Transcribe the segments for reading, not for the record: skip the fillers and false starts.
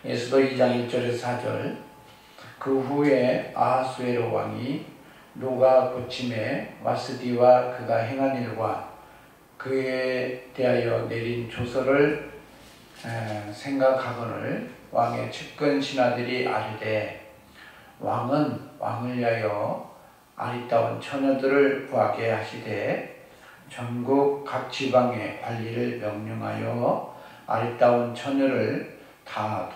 에스더 2장 1절에서 4절. 그 후에 아하수에로 왕이 노가 고침에 와스디와 그가 행한 일과 그에 대하여 내린 조서를 생각하거늘 왕의 측근 신하들이 아뢰되 왕은 왕을 위하여 아리따운 처녀들을 구하게 하시되 전국 각 지방의 관리를 명령하여 아리따운 처녀를 다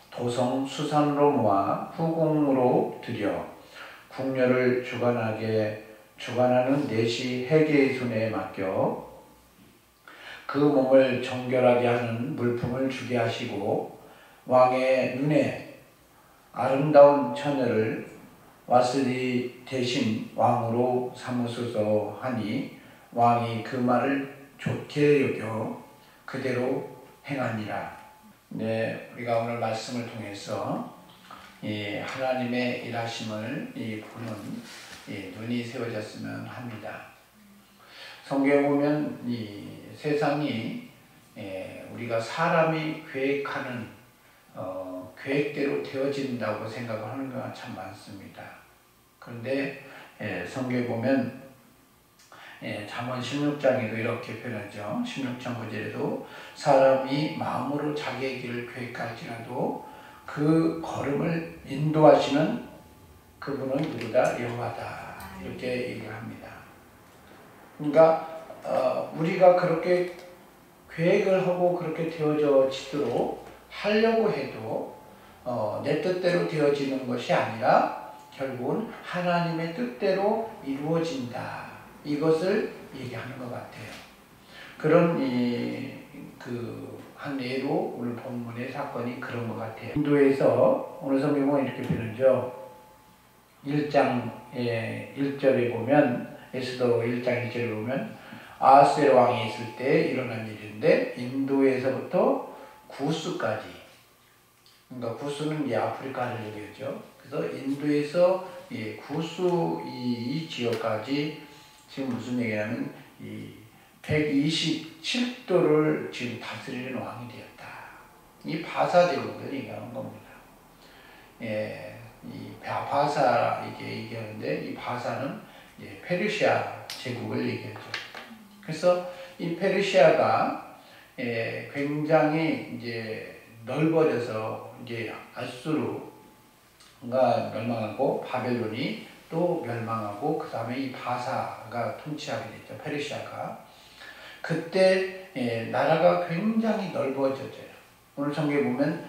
도성 수산으로 모아 후궁으로 들여 궁녀를 주관하는 내시 해계의 손에 맡겨 그 몸을 정결하게 하는 물품을 주게 하시고 왕의 눈에 아름다운 처녀를 와스디 대신 왕으로 삼으소서 하니 왕이 그 말을 좋게 여겨 그대로 행하니라. 네, 우리가 오늘 말씀을 통해서 이 하나님의 일하심을 보는 눈이 세워졌으면 합니다. 성경에 보면 이 세상이 우리가 사람이 계획하는 계획대로 되어진다고 생각하는 경우가 참 많습니다. 그런데 성경에 보면 잠언 16장에도 이렇게 표현하죠. 16장 9절에도 사람이 마음으로 자기의 길을 계획할지라도 그 걸음을 인도하시는 그분은 누구다? 여호와다. 이렇게 얘기를 합니다. 그러니까 우리가 그렇게 계획을 하고 그렇게 되어지도록 하려고 해도 내 뜻대로 되어지는 것이 아니라 결국은 하나님의 뜻대로 이루어진다. 이것을 얘기하는 것 같아요. 그런 한 예로 오늘 본문의 사건이 그런 것 같아요. 인도에서 오늘 성경은 이렇게 표현하죠. 1장 1절에 보면 에스더 1장 1절에 보면 아하수에로 왕이 있을 때 일어난 일인데 인도에서부터 구스까지, 그러니까 구스는 이제 아프리카를 얘기하죠. 그래서 인도에서 구스 이 지역까지 지금 무슨 얘기냐면 127도를 지금 다스리는 왕이 되었다. 이 바사 제국을 얘기하는 겁니다. 이 바사 이게 얘기하는데 이 바사는 페르시아 제국을 얘기하죠. 그래서 이 페르시아가 굉장히 이제 넓어져서 이제 아수르가 멸망하고 바벨론이 또 멸망하고 그 다음에 이 바사가 통치하게 됐죠. 페르시아가. 그때 나라가 굉장히 넓어져요. 오늘 성경에 보면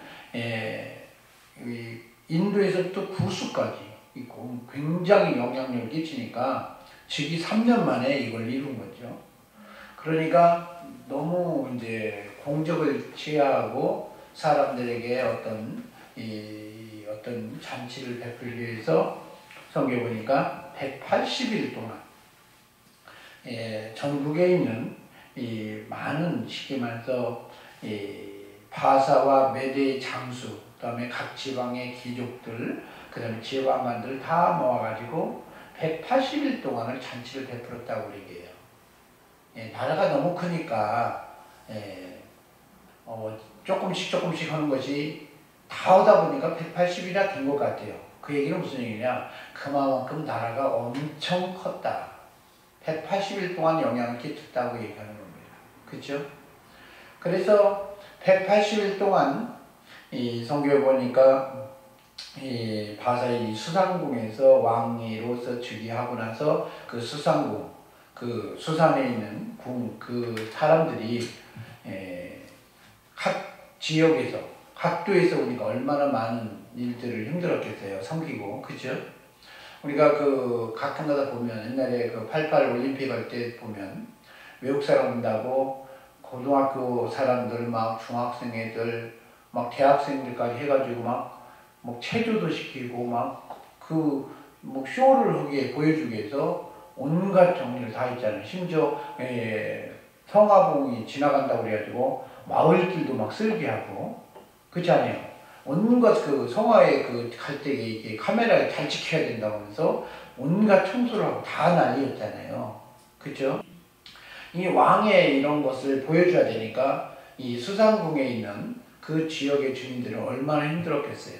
인도에서부터 구스까지 있고 굉장히 영향력을 끼치니까 즉위 3년 만에 이걸 이룬 거죠. 그러니까 너무 이제 공적을 취하고 사람들에게 어떤 잔치를 베풀기 위해서 성경에 보니까 180일 동안 전국에 있는 많은 쉽게 말해서 바사와 메대의 장수, 그 다음에 각 지방의 귀족들, 그 다음에 지방관들 다 모아가지고 180일 동안을 잔치를 베풀었다고 얘기해요. 나라가 너무 크니까 조금씩 하는 것이 다 하다 보니까 180이나 된 것 같아요. 그 얘기는 무슨 얘기냐? 그만큼 나라가 엄청 컸다. 180일 동안 영향을 끼쳤다고 얘기하는 겁니다. 그렇죠? 그래서 180일 동안 이 성경에 보니까 이 바사의 수산궁에서 왕으로서 즉위하고 나서 그 수산궁, 그 수산에 있는 그 사람들이 각 지역에서 각도에서 우리가 얼마나 많은 일들을 힘들었겠어요. 섬기고, 그죠? 우리가 그 가끔가다 보면 옛날에 그 88 올림픽 할 때 보면 외국 사람 온다고 고등학교 사람들 막 중학생 애들 막 대학생들까지 해가지고 막 체조도 시키고 막 쇼를 하게 보여주기 위해서 온갖 정리를 다 했잖아요. 심지어 성화봉이 지나간다고 그래가지고 마을길도 막 쓸게 하고, 그렇지 않아요? 온갖 그 성화에 갈 때 이게 카메라에 잘 지켜야 된다고 하면서 온갖 청소를 하고 다 난리였잖아요. 그죠? 이 왕의 이런 것을 보여줘야 되니까 이 수산궁에 있는 그 지역의 주민들은 얼마나 힘들었겠어요.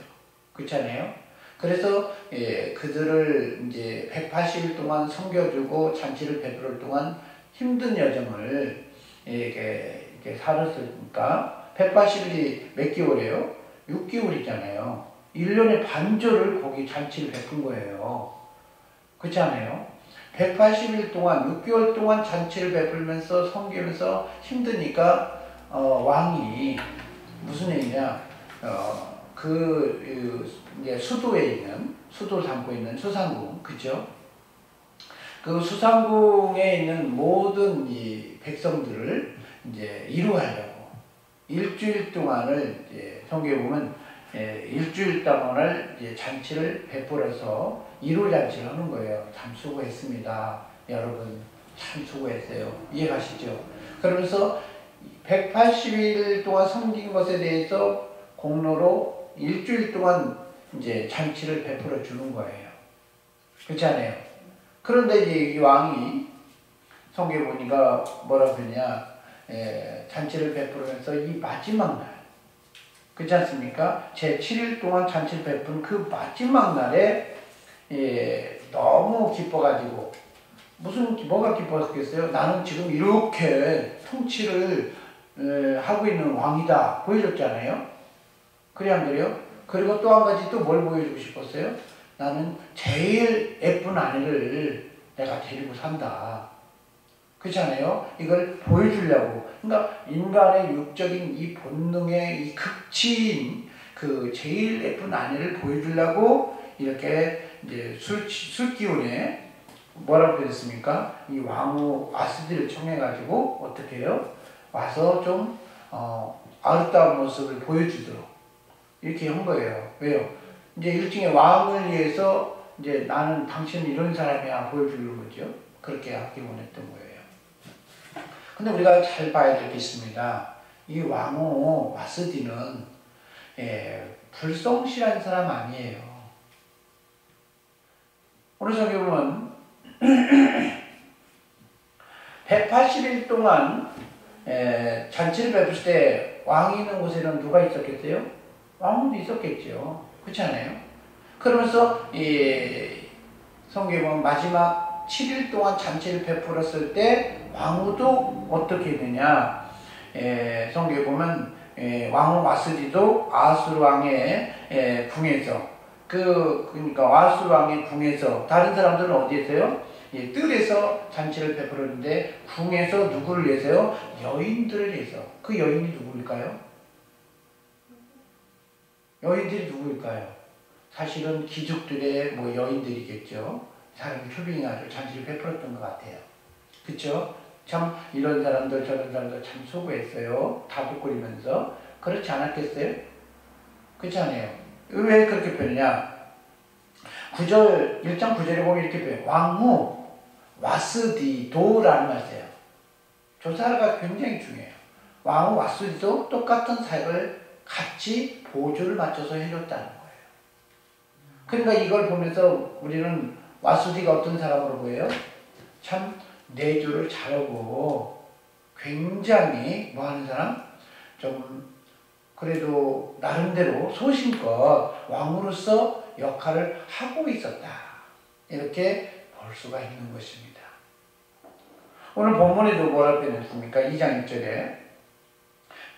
그렇잖아요. 그래서 그들을 이제 180일 동안 섬겨주고 잔치를 베풀 동안 힘든 여정을 이렇게 살았으니까 180일이 몇 개월이에요? 6개월이잖아요. 1년의 반절을 거기 잔치를 베푼 거예요. 그렇지 않아요? 180일 동안 6개월 동안 잔치를 베풀면서 섬기면서 힘드니까 왕이 무슨 얘기냐, 이제 수도에 있는, 수도를 담고 있는 수상궁, 그죠? 그 수상궁에 있는 모든 이 백성들을 이제 이루하려고 일주일 동안을 이제 성경에 보면 일주일 동안을 이제 잔치를 베풀어서 이루 잔치를 하는 거예요. 참 수고했습니다. 여러분 참 수고했어요. 이해가시죠? 그러면서 180일 동안 섬긴 것에 대해서 공로로 일주일 동안 이제 잔치를 베풀어 주는 거예요. 그렇지 않아요? 그런데 이제 이 왕이 성경에 보니까 뭐라고 그러냐, 잔치를 베풀면서 이 마지막 날, 그렇지 않습니까? 제 7일 동안 잔치를 베푼 그 마지막 날에 너무 기뻐가지고 뭐가 기뻤겠어요? 나는 지금 이렇게 통치를 하고 있는 왕이다 보여줬잖아요. 그래 안 그래요? 그리고 또 한 가지 또 뭘 보여주고 싶었어요? 나는 제일 예쁜 아내를 내가 데리고 산다. 그렇잖아요. 이걸 보여주려고. 그러니까 인간의 육적인 이 본능의 이 극치인 그 제일 예쁜 아내를 보여주려고 이렇게 이제 술 기운에 뭐라고 그랬습니까? 이 왕후 와스디를 청해가지고 어떻게 해요? 와서 좀 아름다운 모습을 보여주도록 이렇게 한 거예요. 왜요? 이제 일종의 왕을 위해서 이제 나는 당신은 이런 사람이야 보여주는 거죠. 그렇게 하기 원했던 거예요. 근데 우리가 잘 봐야 될 게 있습니다. 이 왕후 와스디는 불성실한 사람 아니에요. 오늘 성경에 보면 180일 동안 잔치를 베풀 때 왕이 있는 곳에는 누가 있었겠어요? 왕후도 있었겠죠. 그렇지 않아요? 그러면서 성경에 보면 마지막 7일 동안 잔치를 베풀었을 때 왕후도 어떻게 되냐, 성경에 보면 왕후 와스디도 아수르 왕의 궁에서 그러니까 아수르 왕의 궁에서, 다른 사람들은 어디에서요? 뜰에서 잔치를 베풀었는데 궁에서 누구를 위해서요? 여인들을 위해서. 그 여인이 누구일까요? 여인들이 누구일까요? 사실은 귀족들의 여인들이겠죠. 사람이 표빙해가지고 잔치를 베풀었던 것 같아요. 그쵸? 참 이런 사람들 저런 사람들 참 수고했어요. 다독거리면서. 그렇지 않았겠어요? 그렇지 않아요? 왜 그렇게 표현하냐? 1장 9절에 보면 이렇게 표현해요. 왕후 와스디도라는 말이 있어요. 조사가 굉장히 중요해요. 왕후 와스디도 똑같은 사역을 같이 보조를 맞춰서 해줬다는 거예요. 그러니까 이걸 보면서 우리는 와스디가 어떤 사람으로 보여요? 참 내조를 잘하고 굉장히 뭐하는 사람? 좀 그래도 나름대로 소신껏 왕으로서 역할을 하고 있었다. 이렇게 볼 수가 있는 것입니다. 오늘 본문에도 뭐라고 표현했습니까? 2장 1절에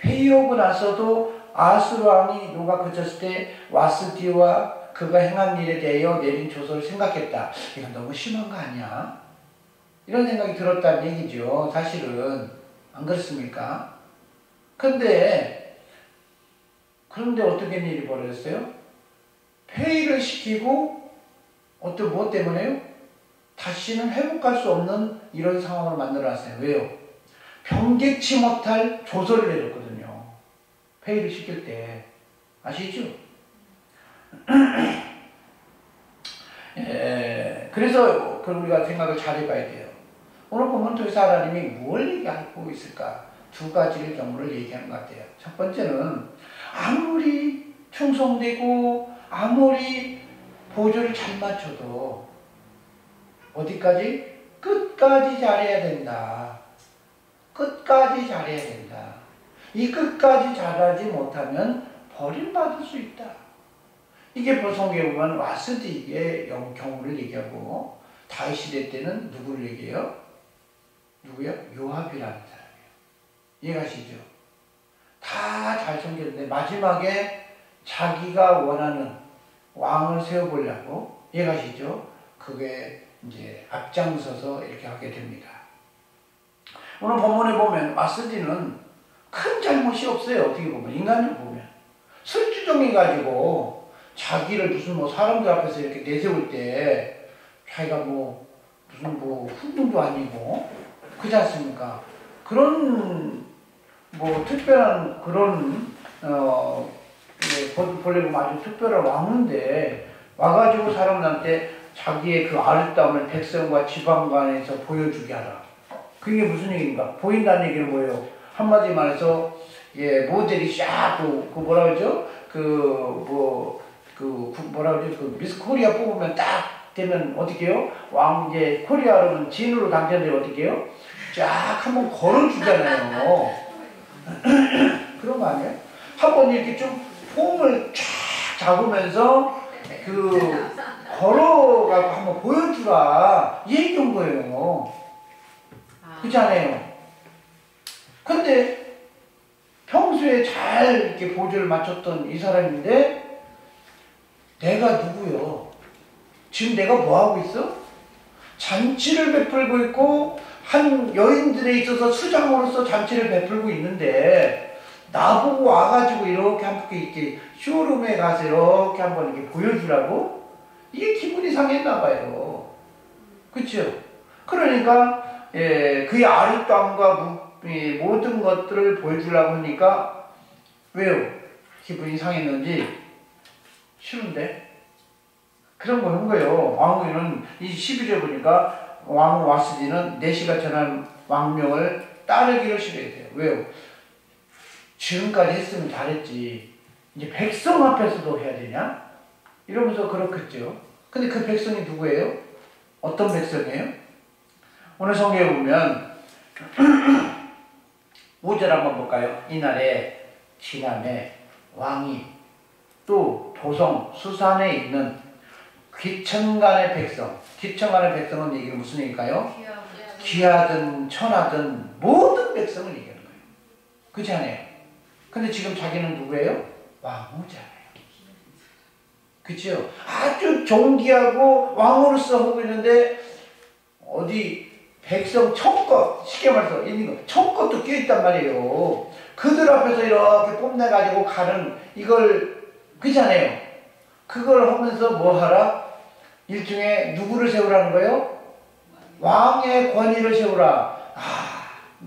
회의하고 나서도 아수르 왕이 노가 그쳤을 때 와스디와 그가 행한 일에 대하여 내린 조서를 생각했다. 이건 너무 심한 거 아니야? 이런 생각이 들었다는 얘기죠. 사실은 안 그렇습니까? 그런데 어떻게 일이 벌어졌어요? 회의를 시키고 무엇 때문에요? 다시는 회복할 수 없는 이런 상황을 만들어놨어요. 왜요? 변개치 못할 조서를 내렸거든요. 회의를 시킬 때. 아시죠? 그래서 우리가 생각을 잘 해봐야 돼요. 오늘 보면 도대체 하나님이 뭘 얘기하고 있을까? 두 가지의 경우를 얘기하는 것 같아요. 첫 번째는 아무리 충성되고 아무리 보조를 잘 맞춰도 어디까지? 끝까지 잘해야 된다. 끝까지 잘해야 된다. 이 끝까지 잘하지 못하면 버림받을 수 있다. 이게 성경에 보면 와스디의 경우를 얘기하고 다윗 시대 때는 누구를 얘기해요? 누구요? 요압이라는 사람이에요. 이해가시죠? 다 잘 섬겼는데 마지막에 자기가 원하는 왕을 세워보려고, 이해가시죠? 그게 이제 앞장서서 이렇게 하게 됩니다. 오늘 본문에 보면 와스디는 큰 잘못이 없어요. 어떻게 보면 인간을 보면 술주정해가지고 자기를 무슨 뭐 사람들 앞에서 이렇게 내세울 때 자기가 뭐 무슨 뭐 훈둥도 아니고 그렇지 않습니까? 그런 뭐 특별한 그런 본래 보면 아주 특별한 왕인데 와가지고 사람들한테 자기의 그 아름다움을 백성과 지방 간에서 보여주게 하라. 그게 무슨 얘기인가? 보인다는 얘기는 뭐예요? 한마디 말해서 모델이 샥 그 뭐라 그러죠? 뭐라 그러죠? 그 미스 코리아 뽑으면 딱 되면 어떻게 해요? 이제 코리아로는 진으로 당첨되면 어떻게 해요? 쫙 한번 걸어주잖아요. 그런 거 아니에요? 한번 이렇게 좀 폼을 쫙 잡으면서 걸어가고 한번 보여주라. 이 얘기인 거예요. 그렇지 않아요? 근데 평소에 잘 이렇게 보조를 맞췄던 이 사람인데 내가 누구요? 지금 내가 뭐 하고 있어? 잔치를 베풀고 있고 한 여인들에 있어서 수장으로서 잔치를 베풀고 있는데 나보고 와가지고 이렇게 한번 이렇게 쇼룸에 가서 이렇게 한번 이렇게 보여주라고? 이게 기분이 상했나 봐요. 그렇죠? 그러니까 그의 아름다움과 모든 것들을 보여주려고 하니까 왜요? 기분이 상했는지 싫은데? 그런 거 한 거예요. 왕후는 이 12절 보니까 왕후 와스디는 내시가 전한 왕명을 따르기를 싫어해요. 왜요? 지금까지 했으면 잘했지. 이제 백성 앞에서도 해야 되냐? 이러면서 그렇겠죠. 근데 그 백성이 누구예요? 어떤 백성이에요? 오늘 성경에 보면 5절 한번 볼까요? 이날에 지남에 왕이 또 도성 수산에 있는 귀천간의 백성, 귀천간의 백성은 이게 무슨 얘기일까요? 귀하든 천하든 모든 백성을 얘기하는 거예요. 그렇지 않아요? 근데 지금 자기는 누구예요? 왕후잖아요. 그렇죠? 아주 존귀하고 왕으로서 하고 있는데 어디 백성 천껏, 쉽게 말해서 있는 거 천껏도 끼어있단 말이에요. 그들 앞에서 이렇게 뽐내가지고 가는 이걸, 그렇잖아요. 그걸 하면서 뭐 하라? 일종의 누구를 세우라는 거예요? 왕의 권위를 세우라.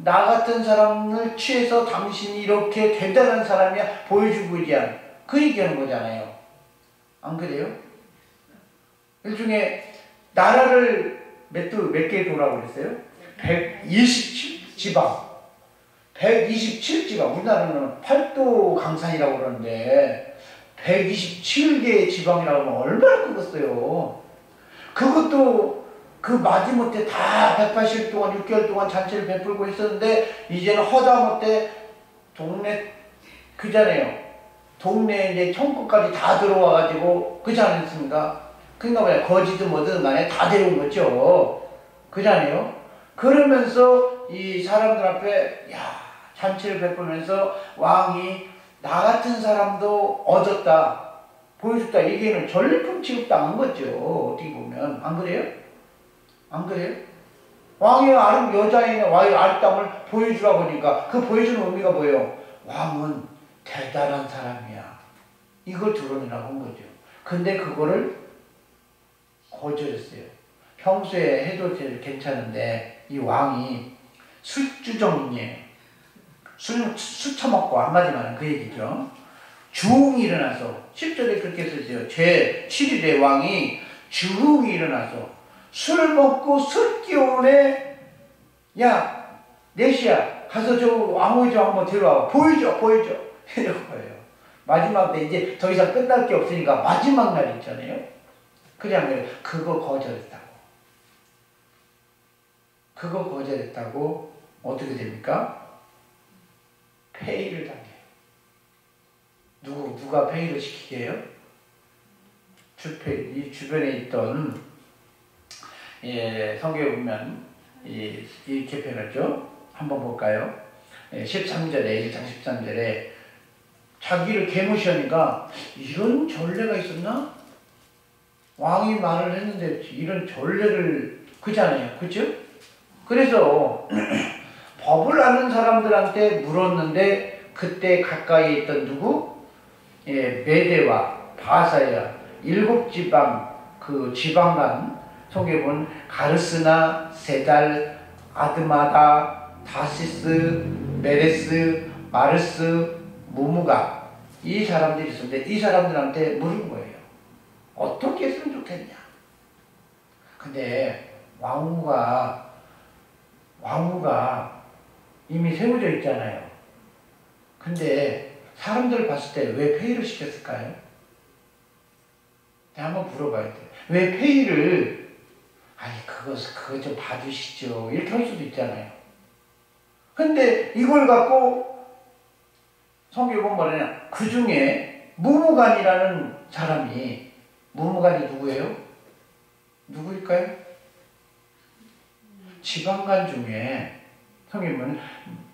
나 같은 사람을 취해서 당신이 이렇게 대단한 사람이야 보여주고 위한 그 얘기하는 거잖아요. 안 그래요? 일종의 나라를 몇 개 도라고 그랬어요? 127지방. 127지방. 우리나라는 팔도 강산이라고 그러는데 127개의 지방이라고 하면 얼마나 크겠어요. 그것도 그 마지못해 다 180일 동안 6개월 동안 잔치를 베풀고 있었는데 이제는 허다못해 동네 그잖아요. 동네에 이제 천국까지 다 들어와가지고 그지 않습니까? 그러니까 뭐야 거지든 뭐든 간에 다 데려온 거죠. 그잖아요. 그러면서 이 사람들 앞에 잔치를 베풀면서 왕이 나 같은 사람도 얻었다 보여줬다 얘기는 전리품 취급당한 거죠. 어떻게 보면 안 그래요? 안 그래요? 왕의 여자의 왕의 아름다움을 보여주라고 하니까 그 보여주는 의미가 뭐예요? 왕은 대단한 사람이야. 이걸 드러내라고 한 거죠. 근데 그거를 거절했어요. 평소에 해도 괜찮은데 이 왕이 술주정이에요. 술 처먹고 한마디 말하면 그 얘기죠. 주웅이 일어나서 10절에 그렇게 쓰죠. 제7일에 왕이 주웅이 일어나서 술 먹고 술 기운에 야 내시야 가서 저 왕후의 저 한번 데려와 보여줘 이런 거예요. 마지막 때 이제 더 이상 끝날 게 없으니까 마지막 날 있잖아요. 그냥 그거 거절했다고 어떻게 됩니까? 폐위를 당해요. 누가 폐위를 시키게 해요? 이 주변에 있던, 성경에 보면, 이렇게 표현하죠. 한번 볼까요? 13절에, 1장 13절에, 자기를 개무시하니까, 이런 전례가 있었나? 왕이 말을 했는데, 이런 전례를, 그잖아요. 그죠? 그래서, 법을 아는 사람들한테 물었는데, 그때 가까이에 있던 누구? 메대와 바사야, 7지방, 그 지방간, 성경에 보면 가르스나, 세달, 아드마다, 다시스, 메레스, 마르스, 무무가, 이 사람들이 있었는데, 이 사람들한테 물은 거예요. 어떻게 했으면 좋겠냐? 근데 왕후가 이미 세워져 있잖아요. 근데 사람들 봤을 때 왜 폐위를 시켰을까요? 한번 물어봐야 돼. 왜 폐위를, 그거 좀 봐주시죠. 이렇게 할 수도 있잖아요. 근데 이걸 갖고 성경에 보면 뭐냐면, 그 중에 무무간이라는 사람이, 무무간이 누구예요? 누구일까요? 지방간 중에, 성경에 보면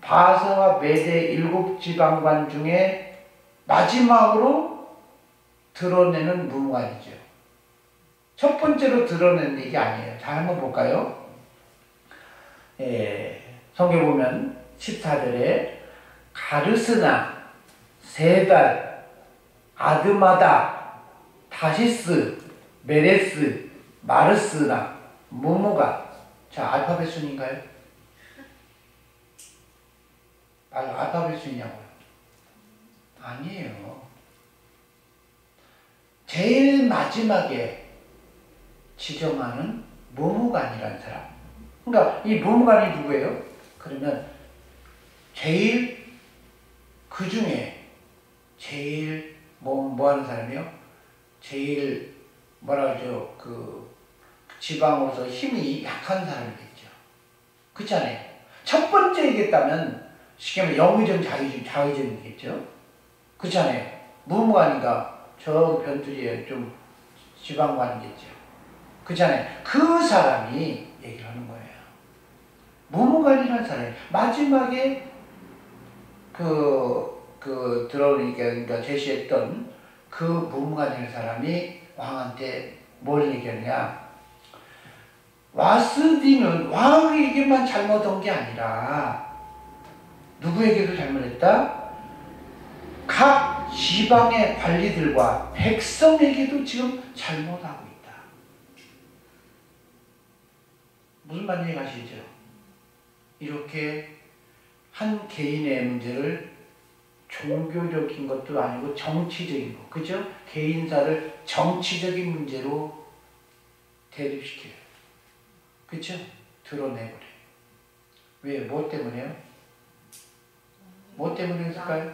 바사와 메대 7지방관 중에 마지막으로 드러내는 무무간이죠. 첫 번째로 드러내는 얘기 아니에요. 자, 한번 볼까요? 성경에 보면 14절에 가르스나, 세달, 아드마다, 다시스, 메레스, 마르스나, 무무가. 자, 알파벳 순인가요? 알파벳 순이냐고요? 아니에요. 제일 마지막에 지정하는 무무간이라는 사람. 그러니까 이 무무간이 누구예요? 그러면 그 중에 제일 뭐 하는 사람이요? 제일 뭐라 그러죠? 그 지방으로서 힘이 약한 사람이겠죠. 그렇잖아요. 첫 번째 얘기했다면 쉽게 말하면 영의정, 자의정이겠죠. 그렇잖아요. 무무관이가 저 변두리에 좀 지방관이겠죠. 그렇잖아요. 그 사람이 얘기를 하는 거예요. 무무관이라는 사람이 마지막에 그러니까 제시했던 그 무무관이라는 사람이 왕한테 뭘 얘기하느냐. 와스디는 왕에게만 잘못한 게 아니라 누구에게도 잘못했다? 각 지방의 관리들과 백성에게도 지금 잘못하고 있다. 무슨 말인지 아시죠? 이렇게 한 개인의 문제를 종교적인 것도 아니고 정치적인 거, 그죠? 개인사를 정치적인 문제로 대립시켜요. 그쵸? 드러내버려요. 왜? 뭐 때문에요? 뭐 때문에 했을까요?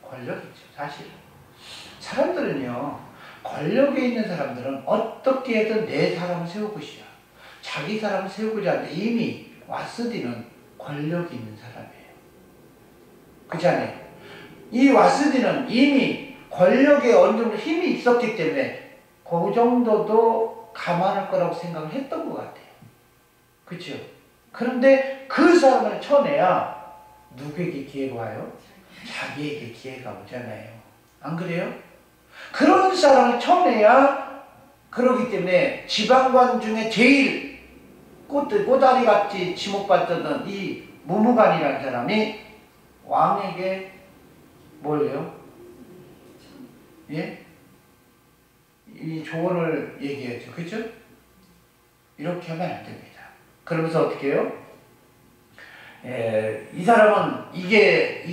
권력이죠, 사실. 사람들은요, 권력에 있는 사람들은 어떻게든 내 사람을 세우고 싶어. 자기 사람을 세우고자 하는데 이미 와스디는 권력이 있는 사람이에요. 그렇지 않아요? 이 와스디는 이미 권력에 어느 정도 힘이 있었기 때문에 그 정도도 감안할 거라고 생각을 했던 것 같아요. 그렇죠? 그런데 그 사람을 쳐내야 누구에게 기회가 와요? 자기에게 기회가 오잖아요. 안 그래요? 그런 사람을 쳐내야, 그러기 때문에 지방관 중에 제일 꼬다리같이 지목받던 이 무무관이라는 사람이 왕에게 뭘 해요? 예? 이 조언을 얘기하죠. 그죠? 이렇게 하면 안 됩니다. 그러면서 어떻게 해요? 이 사람은 이게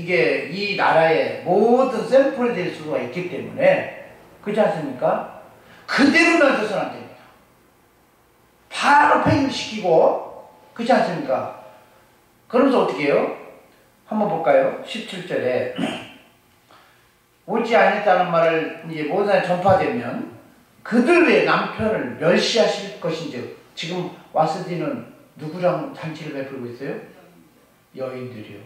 이 나라의 모든 샘플이 될 수가 있기 때문에, 그렇지 않습니까? 그대로 놔둬서는 안 됩니다. 바로 폐기시키고, 그렇지 않습니까? 그러면서 어떻게 해요? 한번 볼까요? 17절에 옳지 않았다는 말을 이제 모든 사람이 전파되면 그들의 남편을 멸시하실 것인지. 지금 와스디는 누구랑 잔치를 베풀고 있어요? 여인들이요.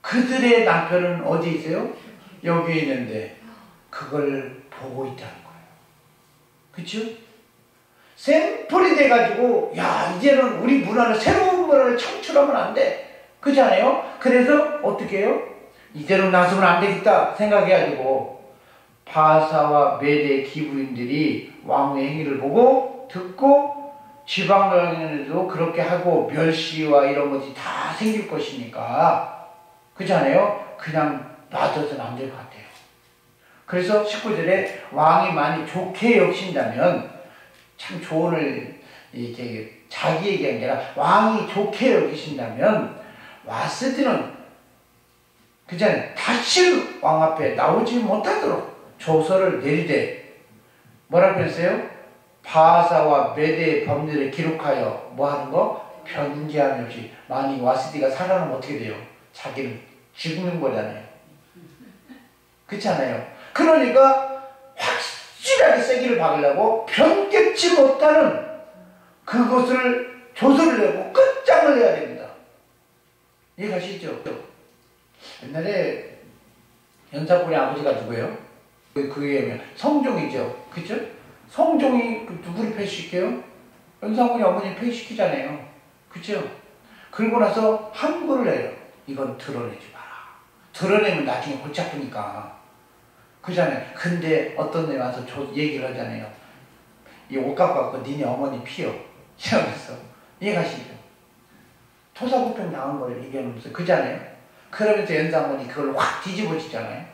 그들의 남편은 어디 있어요? 여기에 있는데 그걸 보고 있다는 거예요. 그쵸? 샘플이 돼가지고 야 이제는 우리 문화를 새로운 문화를 창출하면 안 돼. 그렇지 않아요? 그래서 어떻게 해요? 이대로 놔두면 안 되겠다 생각해가지고 바사와 메대 기부인들이 왕의 행위를 보고 듣고 지방강에도 그렇게 하고 멸시와 이런 것이 다 생길 것이니까 그렇지 않아요? 그냥 놔둬서는 안 될 것 같아요. 그래서 19절에 왕이 많이 좋게 여기신다면 참 조언을 이렇게 자기 얘기한 게 아니라 왕이 좋게 여기신다면 와스디는 그잖아요. 다시 왕 앞에 나오지 못하도록 조서를 내리되 뭐라고 했어요? 바사와 메대의 법률을 기록하여 뭐 하는 거? 변제함이 없이. 만약 와스디가 살아나면 어떻게 돼요? 자기는 죽는 거잖아요. 그렇지 않아요? 그러니까 확실하게 세기를 박으려고 변개치 못하는 그것을 조서를 내고 끝장을 내야 됩니다. 이해가시죠? 옛날에 연사꾼의 아버지가 누구예요? 그게 성종이죠. 그쵸? 성종이 누구를 폐시시켜요? 연사꾼의 어머니 폐시시키잖아요. 그쵸? 그러고 나서 한구를 내요. 이건 드러내지 마라. 드러내면 나중에 골치 아프니까. 그잖아요. 근데 어떤 애 와서 얘기를 하잖아요. 이 옷 갖고 왔고 니네 어머니 피요. 이러면서. 이해가시죠? 토사구팽 당한 걸 얘기하면서 그잖아요. 그러면서 연사군이 그걸 확 뒤집어지잖아요.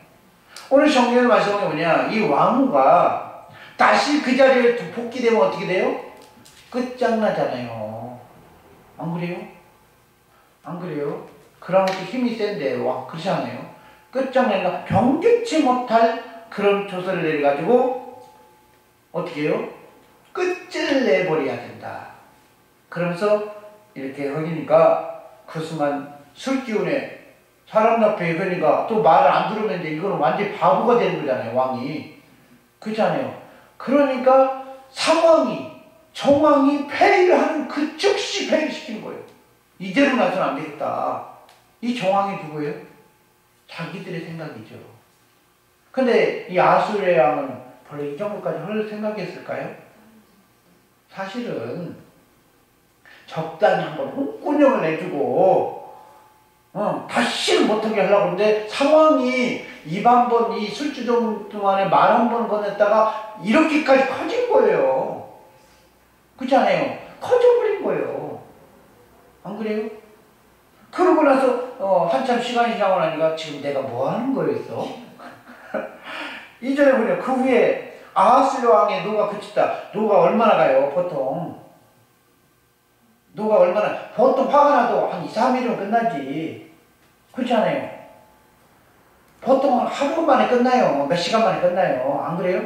오늘 성경의 말씀은 뭐냐? 이 왕후가 다시 그 자리에 복귀되면 어떻게 돼요? 끝장나잖아요. 안 그래요? 안 그래요? 그런 것도 힘이 센데 그렇지 않아요? 끝장내나 변개치 못할 그런 조서를 내려가지고 어떻게 해요? 끝을 내버려야 된다. 그러면서 이렇게 하니까 그 순간 술기운에 사람 앞에 그러니까 또 말을 안 들으면 이제 이거는 완전히 바보가 되는 거잖아요. 왕이. 그렇잖아요. 그러니까 상황이 정황이 폐위를 하는 그 즉시 폐위를 시키는 거예요. 이대로 놔서는 안 되겠다. 이 정황이 누구예요? 자기들의 생각이죠. 근데 이 아수르의 왕은 별로 이 정도까지 할 생각이었을까요? 사실은 적당히 한번 홍군형을 내주고 다시는 못하게 하려고 하는데 상황이 입 한 번 이 술주정 동안에 말 한 번 건넸다가 이렇게까지 커진 거예요. 그렇지 않아요? 커져버린 거예요. 안 그래요? 그러고 나서 한참 시간이 지나고 나니까 지금 내가 뭐 하는 거였어? 이전에 보냐 그 후에 아하스야 왕의 노가 그쳤다. 노가 얼마나 가요? 보통 노가 얼마나 보통 화가 나도 한 2, 3일이면 끝나지. 그렇지 않아요? 보통 하루 만에 끝나요. 몇 시간 만에 끝나요. 안 그래요?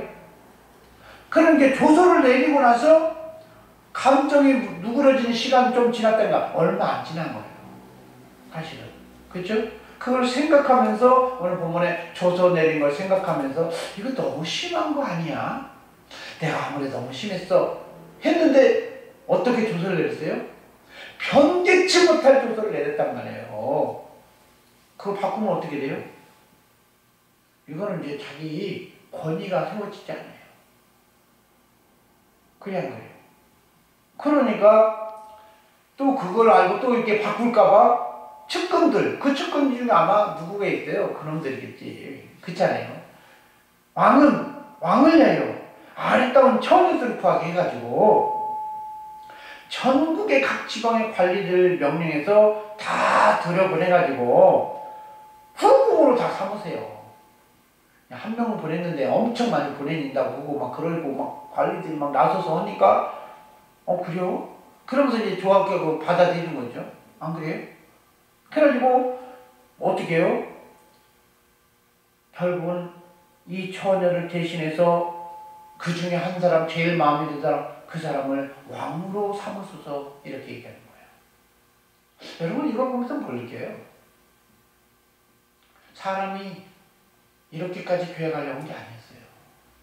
그런 게 조서를 내리고 나서 감정이 누그러지는 시간 좀 지났다니까 얼마 안 지난 거예요. 사실은. 그렇죠? 그걸 생각하면서 오늘 본문에 조서 내린 걸 생각하면서 이거 너무 심한 거 아니야? 내가 아무래도 너무 심했어. 했는데 어떻게 조서를 내렸어요? 변개치 못할 조서를 내렸단 말이에요. 그거 바꾸면 어떻게 돼요? 이거는 이제 자기 권위가 세워지지 않아요. 그냥 그래요. 그러니까 또 그걸 알고 또 이렇게 바꿀까봐 측근들, 그 측근 중에 아마 누구가 있어요? 그놈들이겠지. 그렇잖아요. 왕을 내요. 아리따운 처녀들을 구하게 해가지고 전국의 각 지방의 관리들 명령해서 다 들여보내가지고 후궁으로 다 삼으세요. 한 명을 보냈는데 엄청 많이 보내린다고 보고 막 그러고 막 관리들이 막 나서서 하니까 그래요? 그러면서 이제 좋아하게 받아들이는 거죠. 안 그래요? 그래가지고 어떻게 해요? 결국은 이 처녀를 대신해서 그 중에 한 사람 제일 마음에 드는 사람 그 사람을 왕으로 삼으소서 이렇게 얘기하는 거예요. 여러분 이걸 보면서 뭘 느껴요? 사람이 이렇게까지 계획하려고 한 게 아니었어요.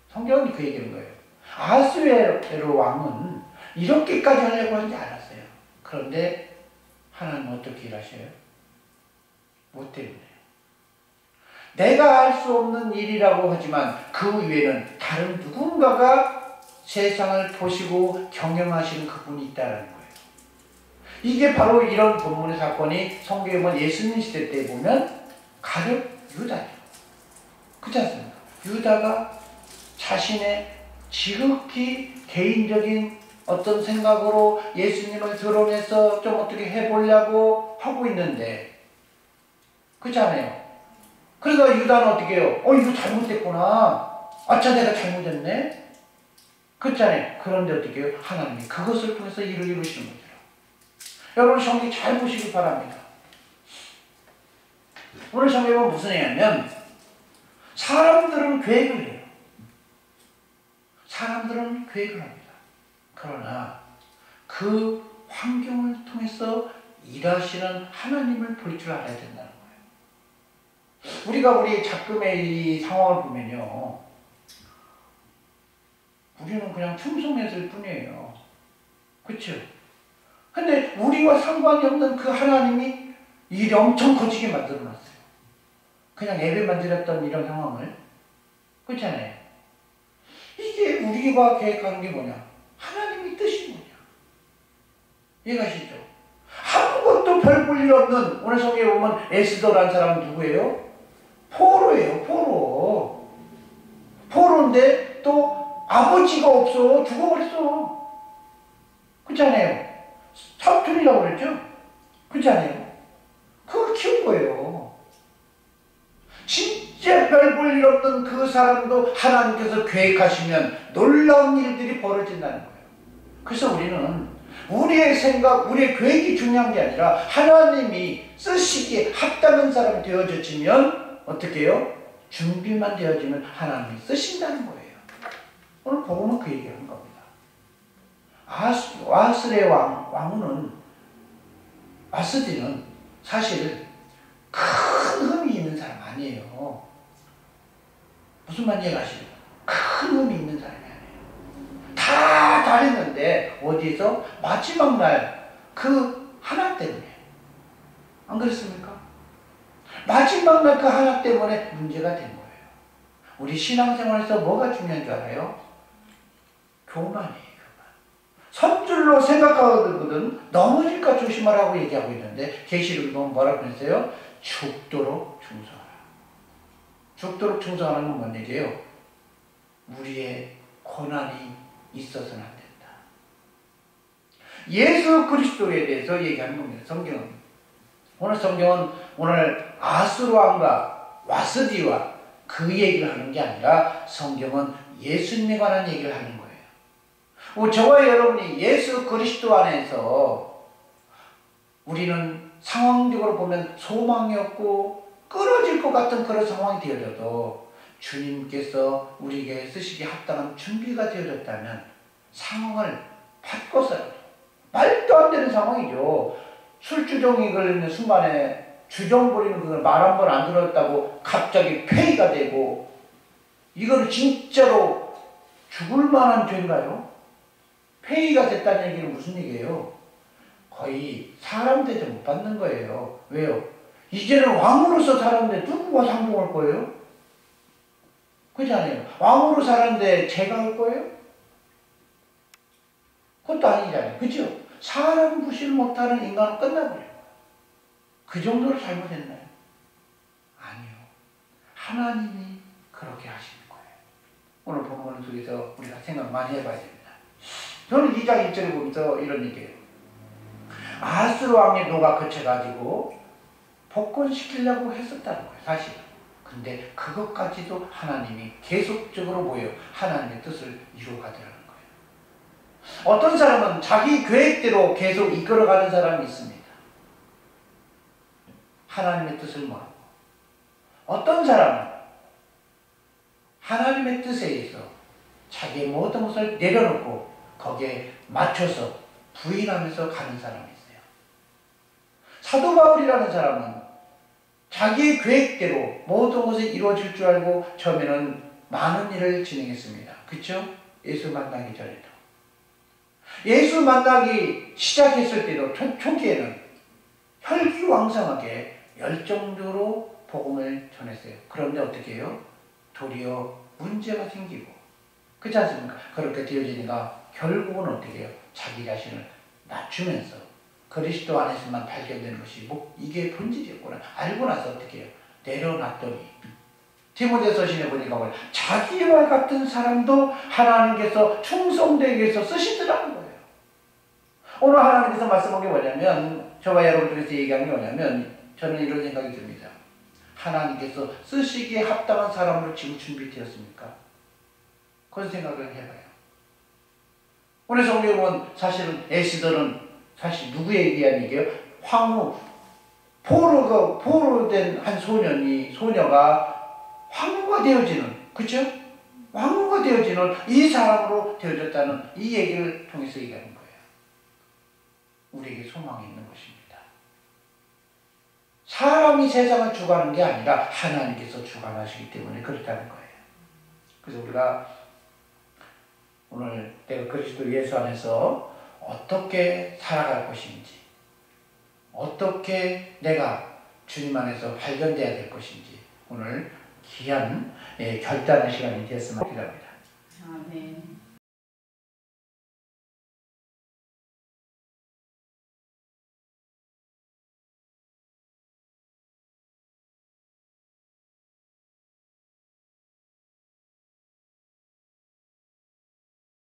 성경은 그 얘기하는 거예요. 아하스웨로 왕은 이렇게까지 하려고 하지 않았어요. 그런데 하나님은 어떻게 일하셔요? 뭐 때문에? 내가 할 수 없는 일이라고 하지만 그 위에는 다른 누군가가 세상을 보시고 경영하시는 그분이 있다는 거예요. 이게 바로 이런 본문의 사건이 성경에 보면 예수님 시대 때 보면 가룟 유다죠. 그렇지 않습니까? 유다가 자신의 지극히 개인적인 어떤 생각으로 예수님을 드러내서 좀 어떻게 해보려고 하고 있는데, 그렇지 않아요? 그러니까 유다는 어떻게 해요? 이거 잘못됐구나. 아차, 내가 잘못했네? 그렇잖아요. 그런데 어떻게 해요? 하나님이 그것을 통해서 일을 이루시는 거죠. 여러분 성경 잘 보시기 바랍니다. 오늘 성경에 보면 무슨 얘기냐면 사람들은 계획을 해요. 사람들은 계획을 합니다. 그러나 그 환경을 통해서 일하시는 하나님을 볼 줄 알아야 된다는 거예요. 우리가 우리 작금의 이 상황을 보면요, 우리는 그냥 충성했을 뿐이에요. 그렇죠? 근데 우리와 상관이 없는 그 하나님이 일이 엄청 커지게 만들어놨어요. 그냥 예배만 드렸던 이런 상황을. 그렇잖아요. 이게 우리가 계획하는 게 뭐냐? 하나님의 뜻이 뭐냐? 이해가시죠? 아무것도 별 볼 일 없는, 오늘 성경에 보면 에스더라는 사람은 누구예요? 포로예요. 포로인데 또 아버지가 없어. 죽어버렸어. 그렇잖아요. 사촌이라고 그랬죠? 그렇지 않아요? 그걸 키운 거예요. 진짜 별 볼 일 없는 그 사람도 하나님께서 계획하시면 놀라운 일들이 벌어진다는 거예요. 그래서 우리는 우리의 생각, 우리의 계획이 중요한 게 아니라 하나님이 쓰시기에 합당한 사람이 되어지면 어떻게 해요? 준비만 되어지면 하나님이 쓰신다는 거예요. 오늘 복음은 그 얘기를 한 겁니다. 와스의 와스디는 사실 큰 흠이 있는 사람 아니에요. 무슨 말인지 아시죠? 큰 흠이 있는 사람이 아니에요. 다 잘했는데 어디서 마지막 날 그 하나 때문에, 안 그렇습니까? 마지막 날 그 하나 때문에 문제가 된 거예요. 우리 신앙생활에서 뭐가 중요한 줄 알아요? 교만이에요. 선줄로 생각하거든 넘어질까 조심하라고 얘기하고 있는데, 계시록 보면 뭐라고 했어요? 죽도록 충성하라. 죽도록 충성하는 건 뭔 얘기예요? 우리의 고난이 있어서는 안 된다. 예수 그리스도에 대해서 얘기하는 겁니다. 성경은. 오늘 성경은 오늘 아수르왕과 와스디와 그 얘기를 하는 게 아니라 성경은 예수님에 관한 얘기를 하는 거예요. 저와 여러분이 예수 그리스도 안에서 우리는 상황적으로 보면 소망이 없고 끊어질 것 같은 그런 상황이 되어져도 주님께서 우리에게 쓰시기 합당한 준비가 되어졌다면 상황을 바꿔서라도, 말도 안 되는 상황이죠. 술주정이 걸리는 순간에 주정 부리는 그걸 말 한 번 안 들었다고 갑자기 폐위가 되고, 이거는 진짜로 죽을 만한 죄인가요? 폐위가 됐다는 얘기는 무슨 얘기예요? 거의 사람 대접 못 받는 거예요. 왜요? 이제는 왕으로서 살았는데 누구가 상종할 거예요? 그렇지 않아요? 왕으로 살았는데 제가 할 거예요? 그것도 아니잖아요. 그죠? 사람 구실 못하는 인간은 끝나버려요. 그 정도로 잘못했나요? 아니요. 하나님이 그렇게 하시는 거예요. 오늘 본문 속에서 우리가 생각 많이 해봐야 됩니다. 저는 2장 1절을 보면서 이런 얘기예요. 아하스 왕의 노가 그쳐가지고 복권시키려고 했었다는 거예요. 사실은. 근데 그것까지도 하나님이 계속적으로 뭐예요? 하나님의 뜻을 이루어가더라는 거예요. 어떤 사람은 자기 계획대로 계속 이끌어가는 사람이 있습니다. 하나님의 뜻을 모르고. 어떤 사람은 하나님의 뜻에 의해서 자기의 모든 것을 내려놓고 거기에 맞춰서 부인하면서 가는 사람이 있어요. 사도 바울이라는 사람은 자기의 계획대로 모든 것이 이루어질 줄 알고 처음에는 많은 일을 진행했습니다. 그렇죠? 예수 만나기 전에도. 예수 만나기 시작했을 때도 초기에는 혈기왕성하게 열정적으로 복음을 전했어요. 그런데 어떻게 해요? 도리어 문제가 생기고, 그렇지 않습니까? 그렇게 되어지니까 결국은 어떻게 해요? 자기 자신을 낮추면서 그리스도 안에서만 발견되는 것이고 이게 본질이었구나 알고 나서 어떻게 해요? 내려놨더니 디모데서신에 보니까 뭐예요? 자기와 같은 사람도 하나님께서 충성되게 해서 쓰시더라는 거예요. 오늘 하나님께서 말씀한 게 뭐냐면, 저와 여러분들에서 얘기한 게 뭐냐면, 저는 이런 생각이 듭니다. 하나님께서 쓰시기에 합당한 사람으로 지금 준비되었습니까? 그런 생각을 해봐요. 오늘 성경에 보면 사실은 에스더는 사실 누구에 의한 얘기예요? 황후, 포로로 된 한 소녀가 황후가 되어지는, 그쵸? 황후가 되어지는 이 사람으로 되어졌다는 이 얘기를 통해서 얘기하는 거예요. 우리에게 소망이 있는 것입니다. 사람이 세상을 주관하는 게 아니라 하나님께서 주관하시기 때문에 그렇다는 거예요. 그래서 우리가 오늘 내가 그리스도 예수 안에서 어떻게 살아갈 것인지, 어떻게 내가 주님 안에서 발견돼야 될 것인지 오늘 귀한 결단의 시간이 되었으면 합니다. 아멘.